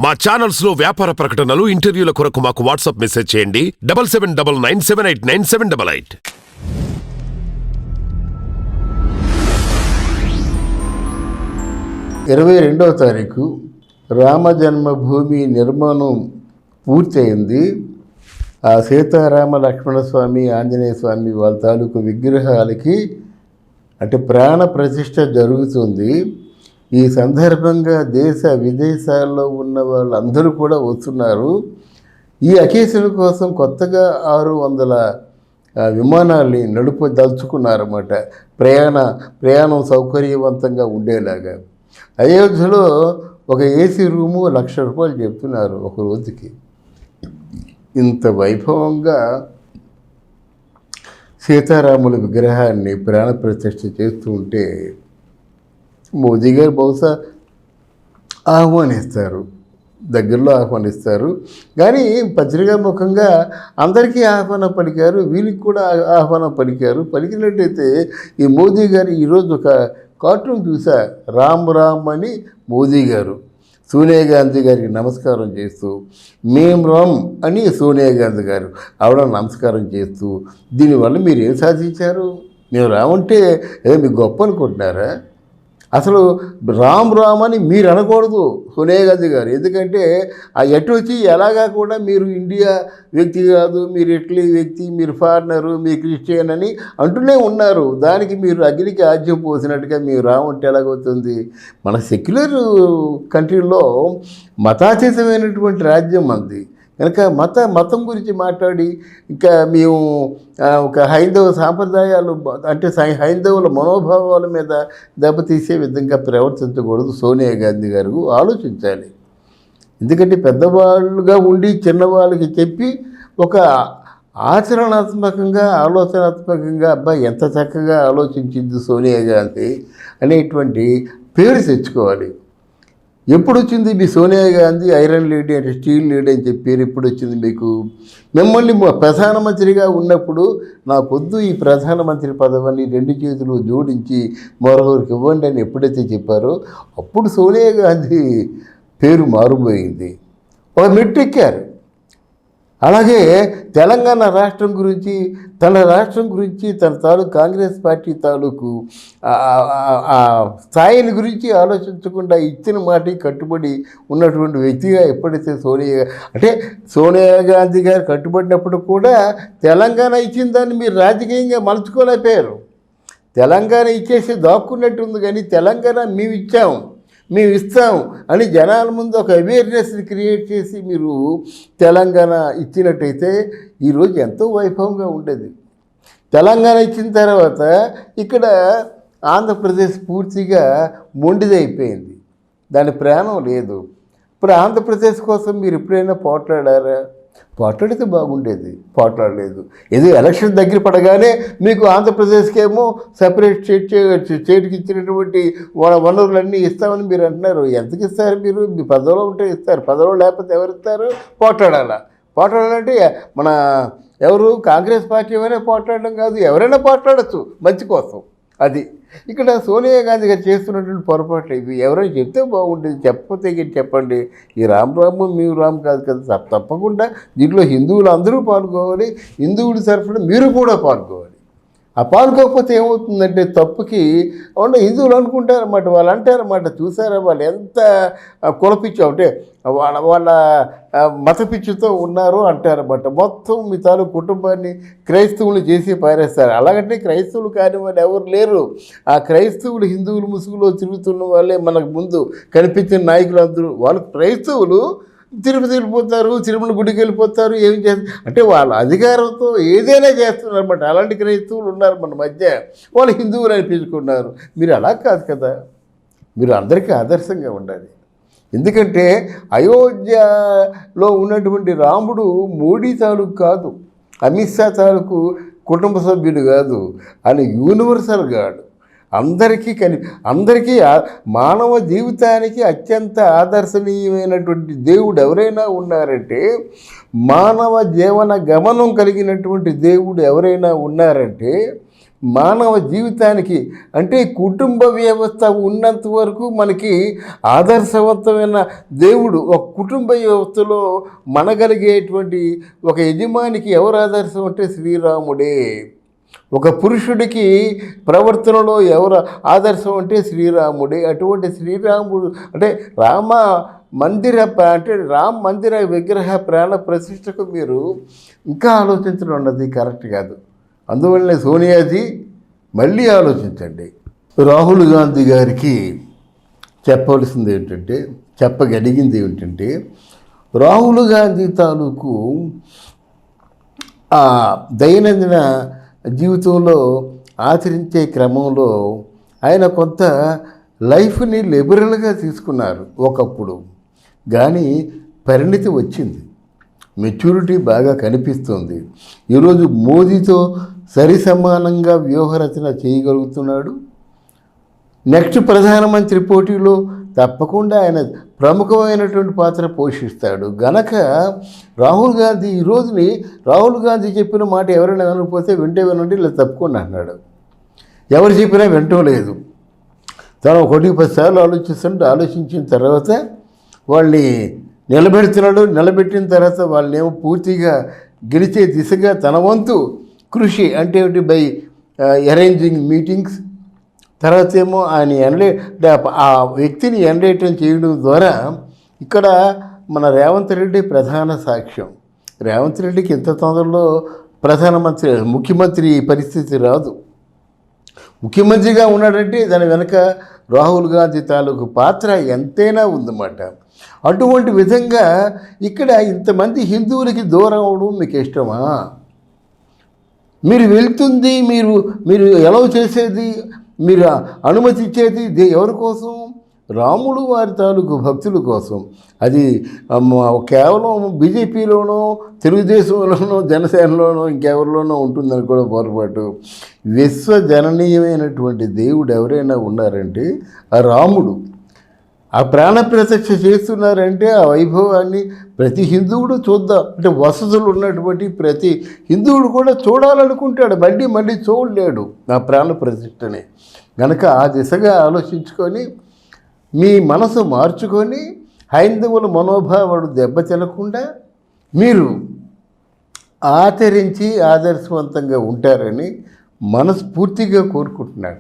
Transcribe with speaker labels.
Speaker 1: మా ఛానల్స్ లో వ్యాపార ప్రకటనలు, ఇంటర్వ్యూల కొరకు మాకు వాట్సాప్ మెసేజ్ చేయండి 7799978978.
Speaker 2: 22వ తారీఖు రామ జన్మభూమి నిర్మాణం పూర్తయింది. ఆ సీతారామ లక్ష్మణస్వామి, ఆంజనేయ స్వామి వాళ్ళ తాలూకు విగ్రహాలకి అంటే ప్రాణ ప్రతిష్ఠ జరుగుతుంది. ఈ సందర్భంగా దేశ విదేశాల్లో ఉన్న వాళ్ళందరూ కూడా వస్తున్నారు. ఈ అకేషన్ కోసం కొత్తగా 600 విమానాల్ని నడుపదలుచుకున్నారన్నమాట. ప్రయాణం సౌకర్యవంతంగా ఉండేలాగా. అయోధ్యలో ఒక ఏసీ రూము ₹1,00,000 చెప్తున్నారు ఒక రోజుకి. ఇంత వైభవంగా సీతారాముల విగ్రహాన్ని ప్రాణప్రతిష్ఠ చేస్తూ ఉంటే మోదీ గారు బహుశా ఆహ్వానిస్తారు, దగ్గరలో ఆహ్వానిస్తారు. కానీ పత్రికాముఖంగా అందరికీ ఆహ్వానం పలికారు, వీళ్ళకి కూడా ఆహ్వానం పలికినట్టయితే ఈ మోదీ గారు ఈరోజు ఒక కార్టూన్ చూసా, రామ్ అని మోదీ గారు సోనియా గాంధీ గారికి నమస్కారం చేస్తూ, మేం రామ్ అని సోనియా గాంధీ గారు ఆవిడ నమస్కారం చేస్తూ, దీనివల్ల మీరు ఏం సాధించారు? మేము రామంటే ఏదో మీకు గొప్ప అనుకుంటున్నారా? అసలు రామ్ అని మీరు అనకూడదు సోనియా గాంధీ గారు. ఎందుకంటే ఆ ఎటు వచ్చి ఎలాగా కూడా మీరు ఇండియా వ్యక్తి కాదు, మీరు ఇటలీ వ్యక్తి, మీరు ఫారినరు, మీరు క్రిస్టియన్ అని అంటూనే ఉన్నారు. దానికి మీరు అగ్నికి ఆజ్యం పోసినట్టుగా మీరు రామ్ అంటే ఎలాగవుతుంది? మన సెక్యులర్ కంట్రీలో మతాతీతమైనటువంటి రాజ్యం మనది కనుక మతం గురించి మాట్లాడి ఇంకా మేము ఒక హైందవ సాంప్రదాయాలు అంటే హైందవుల మనోభావాల మీద దెబ్బతీసే విధంగా ప్రవర్తించకూడదు. సోనియా గాంధీ గారు ఆలోచించాలి. ఎందుకంటే పెద్దవాళ్ళుగా ఉండి చిన్నవాళ్ళకి చెప్పి ఒక ఆలోచనాత్మకంగా అబ్బాయి ఎంత చక్కగా ఆలోచించింది సోనియా గాంధీ అనేటువంటి పేరు తెచ్చుకోవాలి. ఎప్పుడు వచ్చింది మీ సోనియా గాంధీ ఐరన్ లేడీ అంటే స్టీల్ లేడీ అని చెప్పారు? ఎప్పుడు వచ్చింది మీకు? మిమ్మల్ని ప్రధానమంత్రిగా ఉన్నప్పుడు నాకొద్దు ఈ ప్రధానమంత్రి పదవిని 2 చేతులు జోడించి మరొకరికి ఇవ్వండి అని ఎప్పుడైతే చెప్పారో అప్పుడు సోనియా గాంధీ పేరు మారుపోయింది, ఒక మెట్టెక్కారు. అలాగే తెలంగాణ రాష్ట్రం గురించి తన తాలూకు కాంగ్రెస్ పార్టీ తాలూకు స్థాయిని గురించి ఆలోచించకుండా ఇచ్చిన మాటకి కట్టుబడి ఉన్నటువంటి వ్యక్తిగా ఎప్పుడైతే సోనియా గాంధీ గారు కట్టుబడినప్పుడు కూడా తెలంగాణ ఇచ్చిన దాన్ని మీరు రాజకీయంగా మలుచుకోలేకపోయారు. తెలంగాణ ఇచ్చేసి దాక్కున్నట్టుంది, కానీ తెలంగాణ మేము ఇస్తాం అని జనాల ముందు ఒక అవేర్నెస్ని క్రియేట్ చేసి మీరు తెలంగాణ ఇచ్చినట్టయితే ఈరోజు ఎంతో వైభవంగా ఉండేది. తెలంగాణ ఇచ్చిన తర్వాత ఇక్కడ ఆంధ్రప్రదేశ్ పూర్తిగా మొండిదైపోయింది, దాని ప్రాణం లేదు. ఇప్పుడు ఆంధ్రప్రదేశ్ కోసం మీరు ఎప్పుడైనా పోట్లాడారా? పోట్లాడితే బాగుండేది, పోట్లాడలేదు. ఏదో ఎలక్షన్ దగ్గర పడగానే మీకు ఆంధ్రప్రదేశ్కేమో సపరేట్ స్టేట్కి ఇచ్చినటువంటి వనరులన్నీ ఇస్తామని మీరు అంటున్నారు. ఎంతకి ఇస్తారు మీరు? మీ పదవిలో ఉంటే ఇస్తారు, పదవిలో లేకపోతే ఎవరు ఇస్తారు? పోట్లాడాలంటే మన ఎవరు కాంగ్రెస్ పార్టీ ఏమైనా పోట్లాడడం కాదు, ఎవరైనా పోట్లాడచ్చు మంచి కోసం. అది ఇక్కడ సోనియా గాంధీ గారు చేస్తున్నటువంటి పొరపాట్లు ఇవి. ఎవరైనా చెప్తే బాగుంటుంది, చెప్పకపోతే చెప్పండి. ఈ మేము రామ్ కాదు కదా, తప్పకుండా దీంట్లో హిందువులు అందరూ పాల్గొవాలి, హిందువుల తరఫున మీరు కూడా పాల్గొవాలి. ఆ పాల్గొకపోతే ఏమవుతుందంటే తప్పుకి హిందువులు అనుకుంటారన్నమాట, వాళ్ళు అంటారన్నమాట, చూసారా వాళ్ళు ఎంత కులపిచ్చు అంటే వాళ్ళ మత పిచ్చితో ఉన్నారు అంటారన్నమాట. మొత్తం మీ తాలూకు కుటుంబాన్ని క్రైస్తవులు చేసి పారేస్తారు. అలాగంటే క్రైస్తవులు కాని వాళ్ళు ఎవరు లేరు. ఆ క్రైస్తవులు హిందువులు ముసుగులో తిరుగుతున్న వాళ్ళే మనకు ముందు కనిపించిన నాయకులు అందరూ. వాళ్ళు క్రైస్తవులు తిరుపతి వెళ్ళిపోతారు, తిరుమల గుడికి వెళ్ళిపోతారు, ఏం చేస్తారు అంటే వాళ్ళ అధికారంతో ఏదైనా చేస్తున్నారు అన్నమాట. అలాంటి క్రైస్తవులు ఉన్నారు మన మధ్య, వాళ్ళు హిందువులు అనిపించుకున్నారు. మీరు అలా కాదు కదా, మీరు అందరికీ ఆదర్శంగా ఉండాలి. ఎందుకంటే అయోధ్యలో ఉన్నటువంటి రాముడు మోడీ తాలూకు కాదు, అమిత్ షా తాలూకు కుటుంబ సభ్యుడు కాదు, ఆయన యూనివర్సల్ గాడు. అందరికీ మానవ జీవితానికి అత్యంత ఆదర్శనీయమైనటువంటి దేవుడు ఎవరైనా ఉన్నారంటే, మానవ జీవన గమనం కలిగినటువంటి దేవుడు ఎవరైనా ఉన్నారంటే మానవ జీవితానికి అంటే కుటుంబ వ్యవస్థ ఉన్నంత వరకు మనకి ఆదర్శవంతమైన దేవుడు ఒక కుటుంబ వ్యవస్థలో మనగలిగేటువంటి ఒక యజమానికి ఎవరు ఆదర్శం అంటే శ్రీరాముడే. ఒక పురుషుడికి ప్రవర్తనలో ఎవరు ఆదర్శం అంటే శ్రీరాముడే. అటువంటి శ్రీరాముడు అంటే రామ మందిర విగ్రహ ప్రాణ ప్రతిష్టకు మీరు ఇంకా ఆలోచించడం అన్నది కరెక్ట్ కాదు. అందువల్లనే సోనియాజీ మళ్ళీ ఆలోచించండి. రాహుల్ గాంధీ గారికి చెప్పగలిగింది ఏంటంటే రాహుల్ గాంధీ తాలూకు ఆ దైనందిన జీవితంలో ఆచరించే క్రమంలో ఆయన కొంత లైఫ్ని లిబరల్గా తీసుకున్నారు ఒకప్పుడు. కానీ పరిణితి వచ్చింది, మెచ్యూరిటీ బాగా కనిపిస్తుంది. ఈరోజు మోదీతో సరిసమానంగా వ్యూహరచన చేయగలుగుతున్నాడు. నెక్స్ట్ ప్రధానమంత్రి పోటీలో తప్పకుండా ఆయన ప్రముఖమైనటువంటి పాత్ర పోషిస్తాడు. గనక రాహుల్ గాంధీ చెప్పిన మాట ఎవరైనా వినకపోతే వినండి, ఇలా తప్పకుండా అన్నాడు. ఎవరు చెప్పినా వింటం లేదు. తను 1-10 సార్లు ఆలోచించిన తర్వాత వాళ్ళని నిలబెట్టిన తర్వాత వాళ్ళనేమో పూర్తిగా గెలిచే దిశగా తన వంతు కృషి అంటే బై అరేంజింగ్ మీటింగ్స్, తర్వాత ఏమో ఆయన ఆ వ్యక్తిని ఎన్లైటన్ చేయడం ద్వారా ఇక్కడ మన రేవంత్ రెడ్డి ప్రధాన సాక్ష్యం. రేవంత్ రెడ్డికి ఇంత తొందరలో ముఖ్యమంత్రి పరిస్థితి రాదు. ముఖ్యమంత్రిగా ఉన్నాడంటే దాని వెనక రాహుల్ గాంధీ తాలూకు పాత్ర ఎంతైనా ఉందన్నమాట. అటువంటి విధంగా ఇక్కడ ఇంతమంది హిందువులకి దూరం అవడం మీకు ఇష్టమా? మీరు వెళ్తుంది, మీరు ఎలా చేసేది, మీరు అనుమతి ఇచ్చేది ఎవరి కోసం? రాములు వారి తాలూకు భక్తుల కోసం. అది కేవలం బీజేపీలోనో తెలుగుదేశంలోనో జనసేనలోనో ఇంకెవరిలోనో ఉంటుందని కూడా పొరపాటు. విశ్వజననీయమైనటువంటి దేవుడు ఎవరైనా ఉన్నారంటే ఆ రాముడు. ఆ ప్రాణప్రతిష్ఠ చేస్తున్నారంటే ఆ వైభవాన్ని ప్రతి హిందువుడు చూద్దాం అంటే వసతులు ఉన్నటువంటి ప్రతి హిందువుడు కూడా చూడాలనుకుంటాడు. మళ్ళీ చూడలేడు ఆ ప్రాణప్రతిష్ఠని. కనుక ఆ దిశగా ఆలోచించుకొని మీ మనసు మార్చుకొని హైందవుల మనోభావాలు దెబ్బతినకుండా మీరు ఆచరించి ఆదర్శవంతంగా ఉంటారని మనస్ఫూర్తిగా కోరుకుంటున్నాను.